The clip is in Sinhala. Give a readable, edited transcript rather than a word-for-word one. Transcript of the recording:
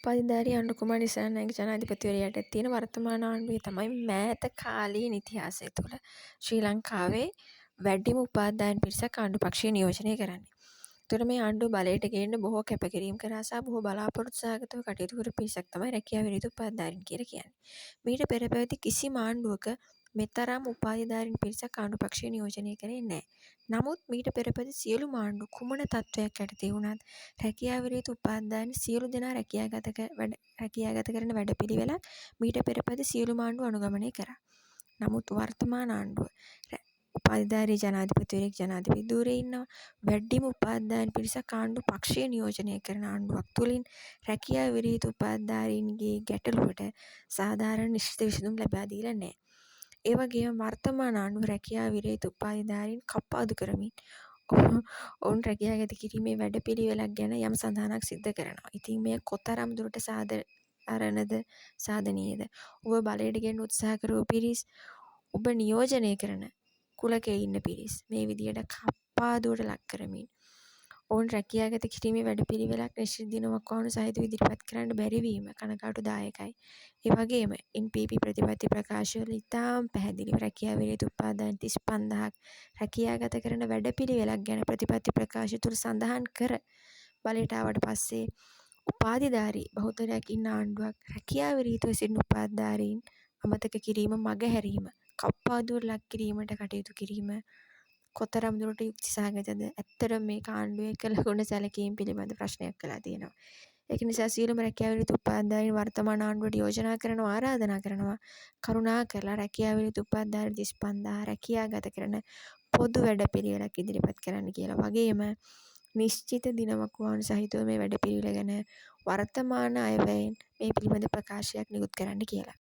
උපාධිධාරී ආණ්ඩු කුමාර දිසානායක ජනාධිපතිවරයාට තියෙන වර්තමාන ආණ්ඩුවේ තමයි මෑත කාලීන ඉතිහාසය තුළ ශ්‍රී ලංකාවේ වැඩිම උපාධිධාරීන් පිරිසක් ආණ්ඩු පක්ෂයේ නියෝජනය කරන්නේ. ඒතර මේ ආණ්ඩුව බලයට ගේන්න බොහෝ කැපකිරීම් කරා සහ බොහෝ බලාපොරොත්තු සහගතව කටයුතු කරපු පිරිසක් තමයි රැකියා විරහිත උපාධිධාරීන් කියලා කියන්නේ. මීට පෙර පැවති කිසිම ආණ්ඩුවක මෙතරම් උපාධිධාරීන් පිරිසක් ආණ්ඩු පක්ෂයේ නියෝජනය කරේ නැහැ. නමුත් මීට පෙර පැවති සියලුම ආණ්ඩු කුමන තත්ත්වයක් යටතේ වුණත් රැකියා විරහිත උපාධිධාරීන් සියලු දෙනා රැකියාගත කරන වැඩපිළිවෙලක් මීට පෙර පැවති සියලුම ආණ්ඩු අනුගමනය කරා. නමුත් වර්තමාන ආණ්ඩුව උපාධිධාරී ජනාධිපතිවරයෙක් ජනාධිපති ධූරයේ ඉන්නවා. වැඩිම උපාධිධාරීන් පිරිසක් ආණ්ඩු පක්ෂයේ නියෝජනය කරන ආණ්ඩුවක් තුළින් රැකියා විරහිත උපාධිධාරීන්ගේ ගැටලුවට සාධාරණ නිශ්චිත විසඳුම් ලබා දීලා නැහැ. ඒ වගේම වර්තමාන ආණ්ඩුව රැකියා විරහිත උපාධිධාරීන් කප්පාදු කරමින් ඔවුන් රැකියාගත කිරීමේ වැඩපිළිවෙලක් ගැන යම් සඳහනක් සිද්ධ කරනවා. ඉතින් මෙය කොතරම් දුරට සාධාරණද සාධනීයද? ඔබ බලයට ගෙන්න උත්සාහ කරපු පිරිස් ඔබ නියෝජනය කරන කුලකයේ ඉන්න පිරිස් මේ විදියට කප්පාදුවට ලක් කරමින් ඔවුන් රැකියාගත කිරීමේ වැඩපිළිවෙලක් නිශ්චිත දිනමක් වහනු සහිතව ඉදිරිපත් කරන්න බැරි වීම කනගාටුදායකයි. ඒ වගේම NPP ප්‍රතිපත්ති ප්‍රකාශවල ඉතාම පැහැදිලිව රැකියා විරහිත උපාධිධාරීන් 35000ක් රැකියාගත කරන වැඩපිළිවෙලක් ගැන ප්‍රතිපත්ති ප්‍රකාශය තුළ සඳහන් කර බලයට ආවට පස්සේ උපාධිධාරී බහුතරයක් ඉන්න ආණ්ඩුවක් රැකියා විරහිතව සිටින උපාධිධාරීන් අමතක කිරීම, මගහැරීම, කප්පාදුවට ලක් කිරීමට කටයුතු කිරීම කොතරම් දුරට යුක්ති සහගතද? ඇත්තටම මේ ආණ්ඩුවේ කළ ගුණ සැලකීම් පිළිබඳ ප්‍රශ්නයක් කළා තියෙනවා. ඒක නිසා සියලුම රැකියා විරහිත උපාධිධාරීන් වර්තමාන ආණ්ඩුවට යෝජනා කරනවා, ආරාධනා කරනවා කරුණාකරලා රැකියා විරහිත උපාධිධාරීන් 35000 රැකියාගත කරන පොදු වැඩපිළිවෙලක් ඉදිරිපත් කරන්න කියලා. වගේම නිශ්චිත දිනමක් වහනු සහිතව මේ වැඩපිළිවෙල ගැන වර්තමාන අයවැයෙන් මේ පිළිබඳ ප්‍රකාශයක් නිකුත් කරන්න කියලා.